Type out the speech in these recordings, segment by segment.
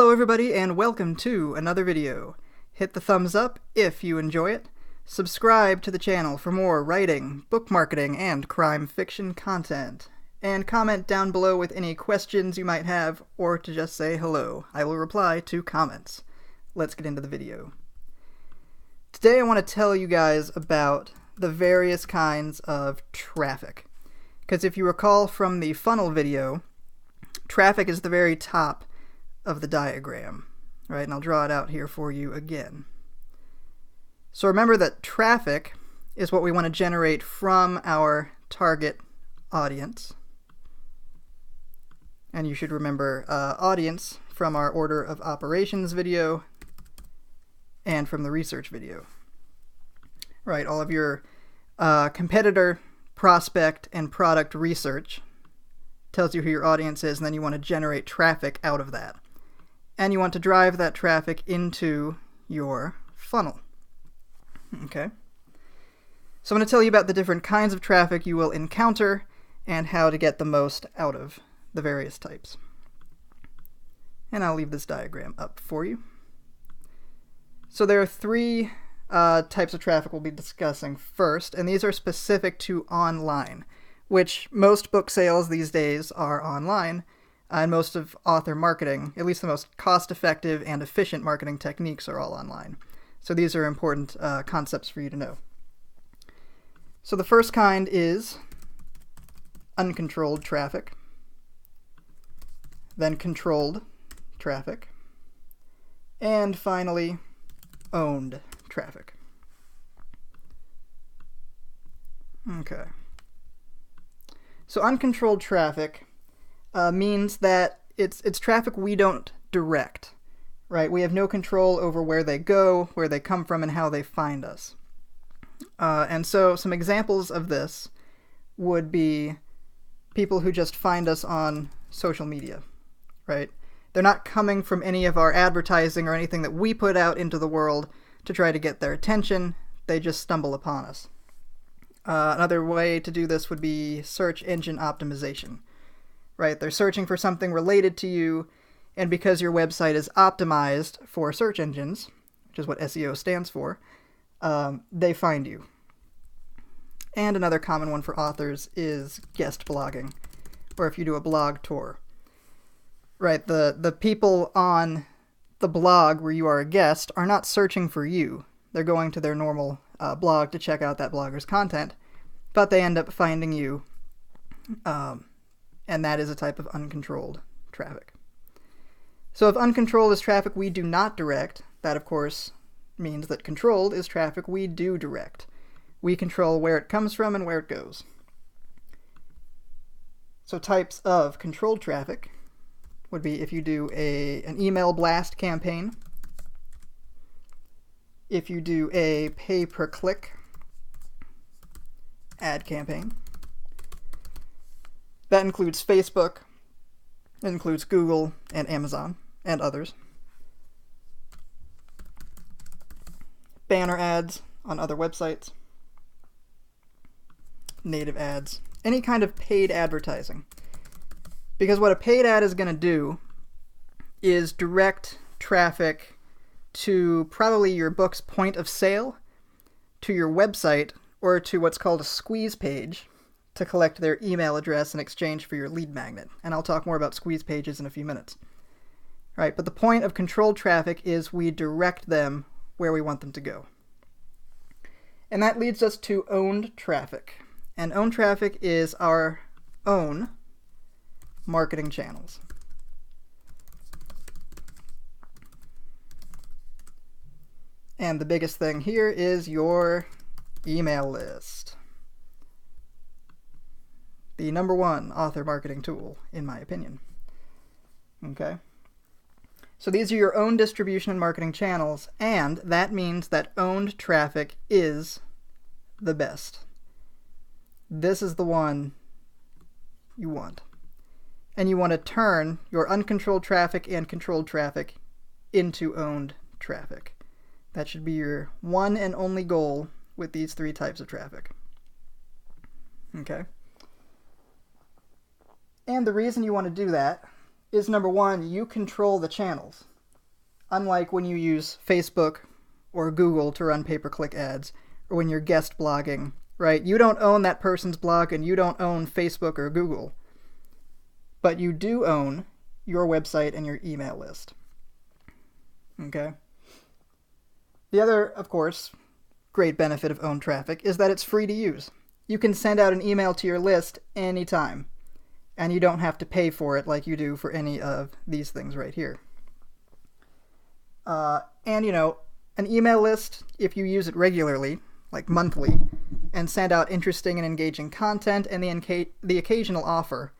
Hello everybody and welcome to another video. Hit the thumbs up if you enjoy it. Subscribe to the channel for more writing, book marketing, and crime fiction content. And comment down below with any questions you might have, or to just say hello. I will reply to comments. Let's get into the video. Today I want to tell you guys about the various kinds of traffic. Because if you recall from the funnel video, traffic is the very top of the diagram, right? And I'll draw it out here for you again. So remember that traffic is what we want to generate from our target audience. And you should remember audience from our order of operations video and from the research video. Right, all of your competitor, prospect, and product research tells you who your audience is, and then you want to generate traffic out of that. And you want to drive that traffic into your funnel. Okay? So I'm going to tell you about the different kinds of traffic you will encounter and how to get the most out of the various types. And I'll leave this diagram up for you. So there are three types of traffic we'll be discussing first, and these are specific to online, which most book sales these days are online. And most of author marketing, at least the most cost-effective and efficient marketing techniques, are all online. So these are important concepts for you to know. So the first kind is uncontrolled traffic, then controlled traffic, and finally owned traffic. Okay. So uncontrolled traffic means that it's traffic we don't direct, right? We have no control over where they go, where they come from, and how they find us. And so some examples of this would be people who just find us on social media, right? They're not coming from any of our advertising or anything that we put out into the world to try to get their attention. They just stumble upon us. Another way to do this would be search engine optimization. Right, they're searching for something related to you, and because your website is optimized for search engines, which is what SEO stands for, they find you. And another common one for authors is guest blogging, or if you do a blog tour. Right, the people on the blog where you are a guest are not searching for you. They're going to their normal blog to check out that blogger's content, but they end up finding you. And that is a type of uncontrolled traffic. So if uncontrolled is traffic we do not direct, that of course means that controlled is traffic we do direct. We control where it comes from and where it goes. So types of controlled traffic would be if you do an email blast campaign, if you do a pay-per-click ad campaign. That includes Facebook, it includes Google and Amazon and others. Banner ads on other websites. Native ads. Any kind of paid advertising. Because what a paid ad is going to do is direct traffic to probably your book's point of sale, to your website, or to what's called a squeeze page, to collect their email address in exchange for your lead magnet. And I'll talk more about squeeze pages in a few minutes. Right, but the point of controlled traffic is we direct them where we want them to go. And that leads us to owned traffic. And owned traffic is our own marketing channels. And the biggest thing here is your email list. The number one author marketing tool, in my opinion. Okay? So these are your own distribution and marketing channels, and that means that owned traffic is the best. This is the one you want. And you want to turn your uncontrolled traffic and controlled traffic into owned traffic. That should be your one and only goal with these three types of traffic. Okay? And the reason you want to do that is, number one, you control the channels. unlike when you use Facebook or Google to run pay-per-click ads, or when you're guest blogging, right? You don't own that person's blog and you don't own Facebook or Google, but you do own your website and your email list. Okay? The other, of course, great benefit of owned traffic is that it's free to use. You can send out an email to your list anytime, and you don't have to pay for it like you do for any of these things right here. And, an email list, if you use it regularly, like monthly, and send out interesting and engaging content and the occasional offer,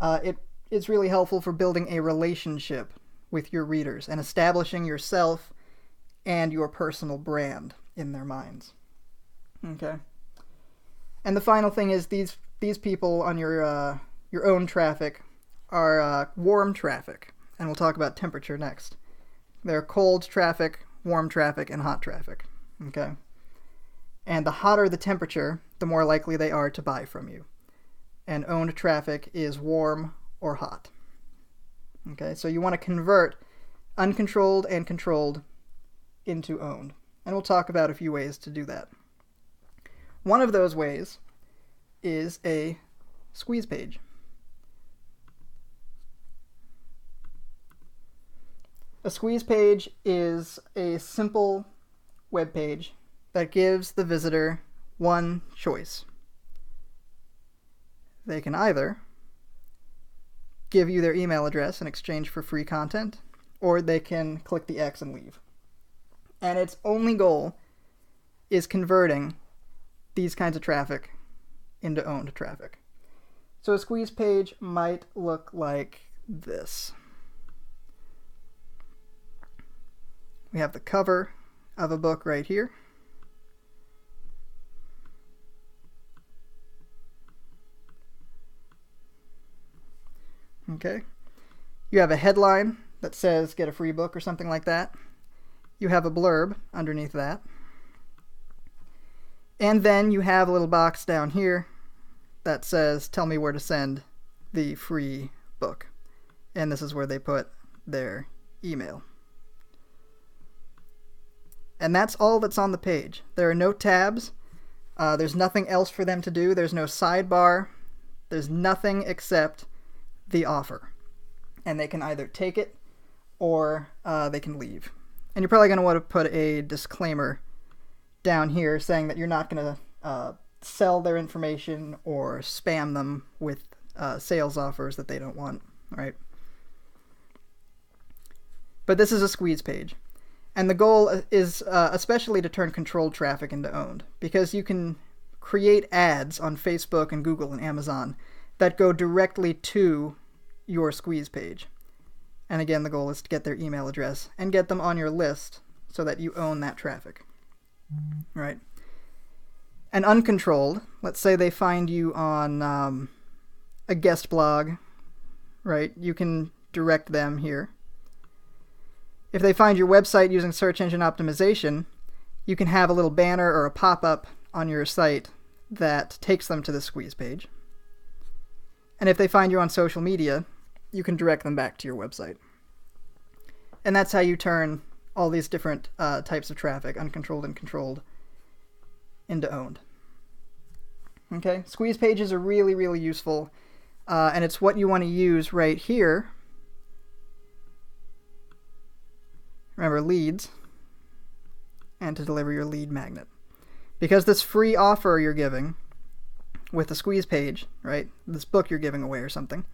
it is really helpful for building a relationship with your readers and establishing yourself and your personal brand in their minds. Okay. And the final thing is these people on your own traffic are warm traffic, and we'll talk about temperature next. They're cold traffic, warm traffic, and hot traffic. Okay. And the hotter the temperature, the more likely they are to buy from you. And owned traffic is warm or hot. Okay, so you want to convert uncontrolled and controlled into owned. And we'll talk about a few ways to do that. One of those ways is a squeeze page. A squeeze page is a simple web page that gives the visitor one choice. They can either give you their email address in exchange for free content, or they can click the X and leave. And its only goal is converting these kinds of traffic into owned traffic. So a squeeze page might look like this. We have the cover of a book right here. Okay. You have a headline that says get a free book or something like that. You have a blurb underneath that. And then you have a little box down here that says tell me where to send the free book. And this is where they put their email. And that's all that's on the page. There are no tabs. There's nothing else for them to do. There's no sidebar. There's nothing except the offer. And they can either take it or they can leave. And you're probably going to want to put a disclaimer down here saying that you're not going to sell their information or spam them with sales offers that they don't want, right? But this is a squeeze page. And the goal is especially to turn controlled traffic into owned, because you can create ads on Facebook and Google and Amazon that go directly to your squeeze page. And again, the goal is to get their email address and get them on your list so that you own that traffic. Right? And uncontrolled, let's say they find you on a guest blog, right? You can direct them here. If they find your website using search engine optimization, you can have a little banner or a pop-up on your site that takes them to the squeeze page. And if they find you on social media, you can direct them back to your website. And that's how you turn all these different types of traffic, uncontrolled and controlled, into owned. Okay, squeeze pages are really, really useful, and it's what you want to use right here. Remember, leads, and to deliver your lead magnet. Because this free offer you're giving with the squeeze page, right, this book you're giving away or something,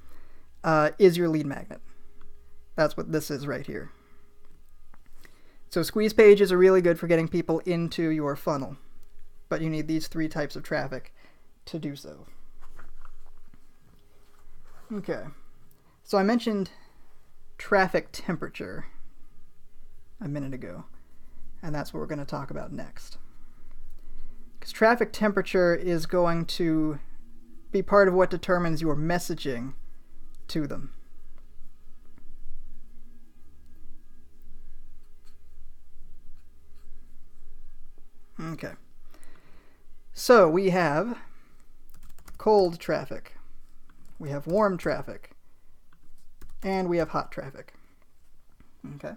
is your lead magnet. That's what this is right here. So squeeze pages are really good for getting people into your funnel, but you need these three types of traffic to do so. Okay, so I mentioned traffic temperature a minute ago, and that's what we're going to talk about next. Because traffic temperature is going to be part of what determines your messaging to them. Okay. So we have cold traffic, we have warm traffic, and we have hot traffic. Okay.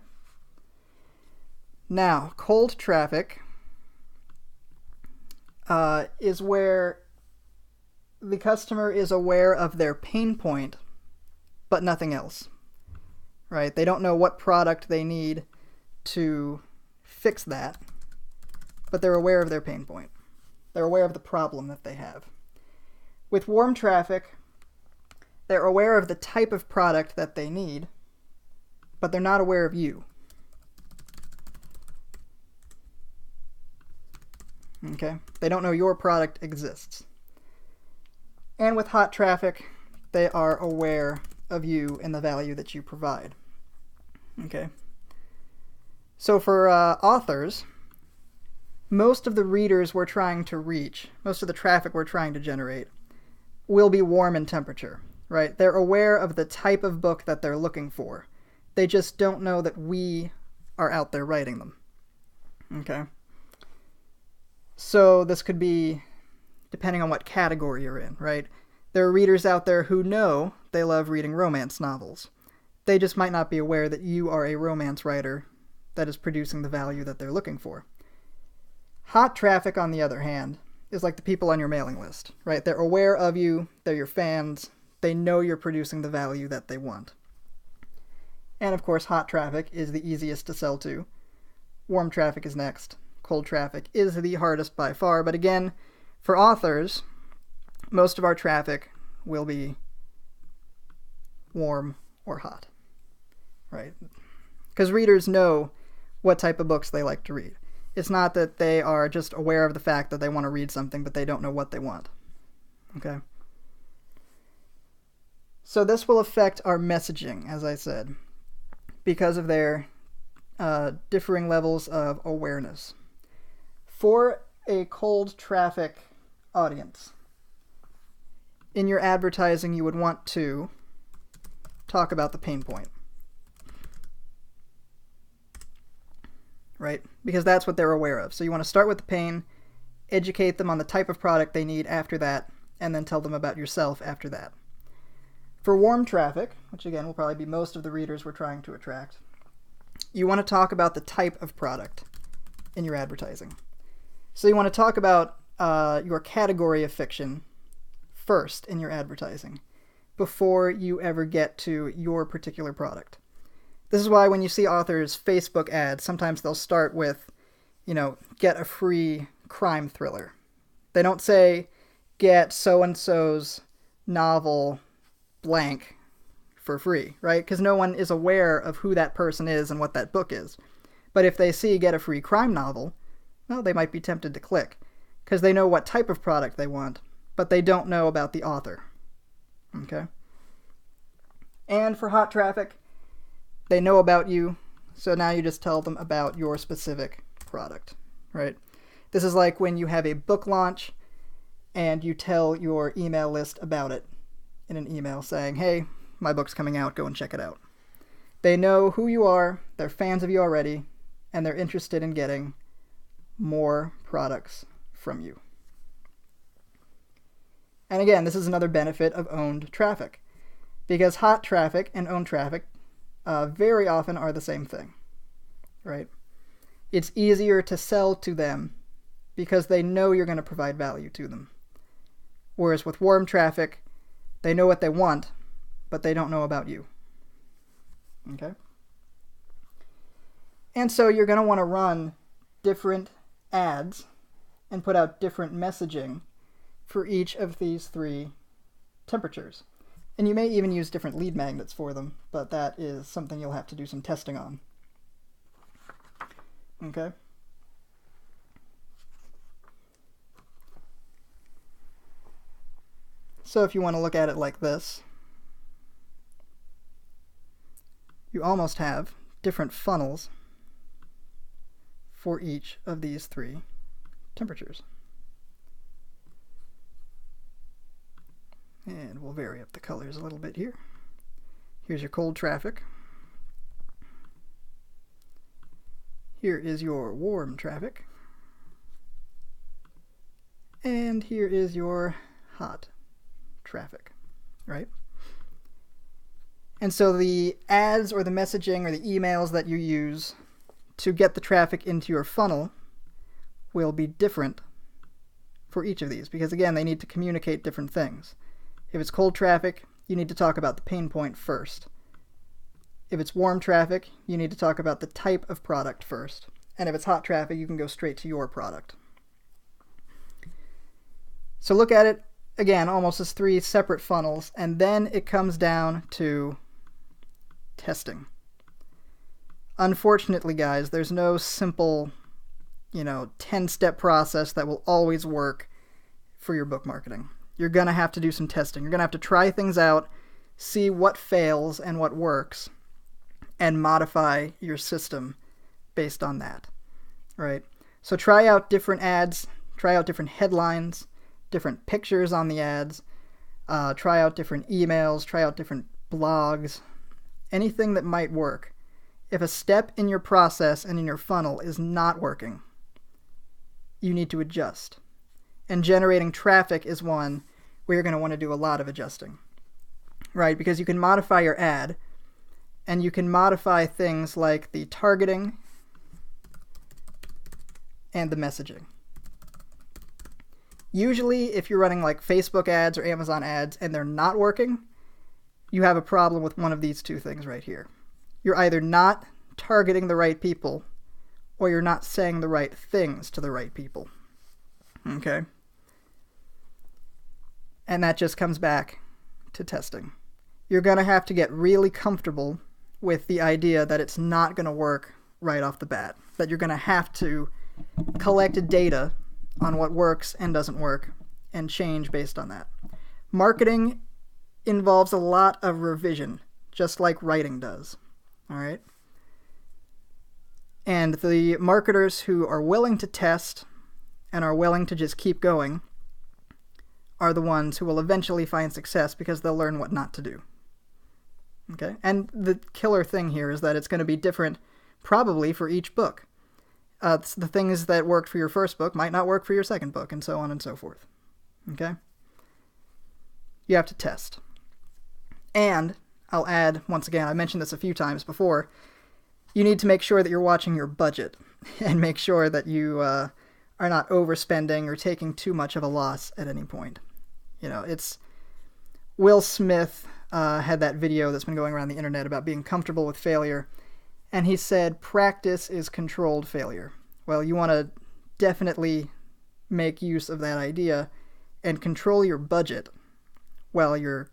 Now, cold traffic is where the customer is aware of their pain point, but nothing else, right? They don't know what product they need to fix that, but they're aware of their pain point. They're aware of the problem that they have. With warm traffic, they're aware of the type of product that they need, but they're not aware of you. Okay? They don't know your product exists. And with hot traffic, they are aware of you and the value that you provide. Okay? So for authors, most of the readers we're trying to reach, most of the traffic we're trying to generate, will be warm in temperature, right? They're aware of the type of book that they're looking for. They just don't know that we are out there writing them. Okay? So this could be depending on what category you're in, right? There are readers out there who know they love reading romance novels. They just might not be aware that you are a romance writer that is producing the value that they're looking for. Hot traffic, on the other hand, is like the people on your mailing list, right? They're aware of you, they're your fans, they know you're producing the value that they want. And of course, hot traffic is the easiest to sell to. Warm traffic is next. Cold traffic is the hardest by far, but again, for authors, most of our traffic will be warm or hot, right? Because readers know what type of books they like to read. It's not that they are just aware of the fact that they want to read something, but they don't know what they want. Okay? So this will affect our messaging, as I said, because of their differing levels of awareness. For a cold traffic audience, in your advertising, you would want to talk about the pain point, right? Because that's what they're aware of. So you want to start with the pain, educate them on the type of product they need after that, and then tell them about yourself after that. For warm traffic, which again will probably be most of the readers we're trying to attract, you want to talk about the type of product in your advertising. So you want to talk about your category of fiction first in your advertising before you ever get to your particular product. This is why when you see authors' Facebook ads, sometimes they'll start with, get a free crime thriller. They don't say, get so-and-so's novel blank for free, right? Because no one is aware of who that person is and what that book is. But if they see get a free crime novel, well, they might be tempted to click because they know what type of product they want, but they don't know about the author. Okay? And for hot traffic, they know about you, so now you just tell them about your specific product, right? This is like when you have a book launch and you tell your email list about it in an email saying, hey, my book's coming out, go and check it out. They know who you are, they're fans of you already, and they're interested in getting more products from you. And again, this is another benefit of owned traffic, because hot traffic and owned traffic very often are the same thing, right? It's easier to sell to them because they know you're going to provide value to them. Whereas with warm traffic, they know what they want, but they don't know about you. Okay? And so you're going to want to run different ads and put out different messaging for each of these three temperatures. And you may even use different lead magnets for them, but that is something you'll have to do some testing on. Okay? So if you want to look at it like this, you almost have different funnels for each of these three temperatures. And we'll vary up the colors a little bit here. Here's your cold traffic. Here is your warm traffic. And here is your hot traffic, right? And so the ads or the messaging or the emails that you use to get the traffic into your funnel will be different for each of these, because again, they need to communicate different things. If it's cold traffic, you need to talk about the pain point first. If it's warm traffic, you need to talk about the type of product first. And if it's hot traffic, you can go straight to your product. So look at it, again, almost as 3 separate funnels, and then it comes down to testing. Unfortunately, guys, there's no simple, 10-step process that will always work for your book marketing. You're going to have to do some testing. You're going to have to try things out, see what fails and what works, and modify your system based on that, right? So try out different ads, try out different headlines, different pictures on the ads, try out different emails, try out different blogs, anything that might work. If a step in your process and in your funnel is not working, you need to adjust. And generating traffic is one where you're going to want to do a lot of adjusting, right? Because you can modify your ad, and you can modify things like the targeting and the messaging. Usually, if you're running like Facebook ads or Amazon ads and they're not working, you have a problem with one of these 2 things right here. You're either not targeting the right people, or you're not saying the right things to the right people. Okay? And that just comes back to testing. You're going to have to get really comfortable with the idea that it's not going to work right off the bat. That you're going to have to collect data on what works and doesn't work and change based on that. Marketing involves a lot of revision, just like writing does. All right? And the marketers who are willing to test and are willing to just keep going are the ones who will eventually find success, because they'll learn what not to do. Okay? And the killer thing here is that it's going to be different probably for each book. The things that worked for your first book might not work for your second book, and so on and so forth. Okay? You have to test. And I'll add, once again, I mentioned this a few times before, you need to make sure that you're watching your budget and make sure that you are not overspending or taking too much of a loss at any point. It's Will Smith had that video that's been going around the internet about being comfortable with failure, and he said practice is controlled failure. Well, you want to definitely make use of that idea and control your budget while you're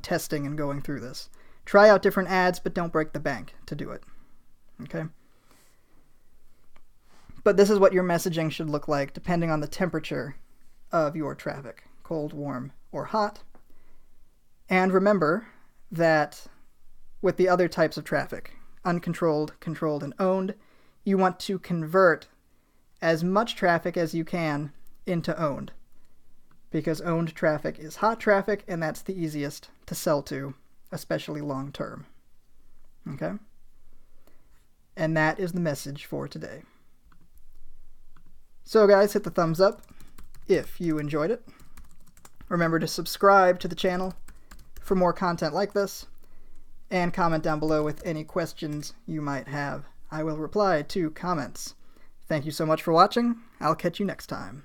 testing and going through this. Try out different ads, but don't break the bank to do it. Okay? But this is what your messaging should look like depending on the temperature of your traffic, cold, warm, or hot. And remember that with the other types of traffic, uncontrolled, controlled, and owned, you want to convert as much traffic as you can into owned, because owned traffic is hot traffic, and that's the easiest to sell to, especially long term. Okay? And that is the message for today. So guys, hit the thumbs up if you enjoyed it. Remember to subscribe to the channel for more content like this, and comment down below with any questions you might have. I will reply to comments. Thank you so much for watching. I'll catch you next time.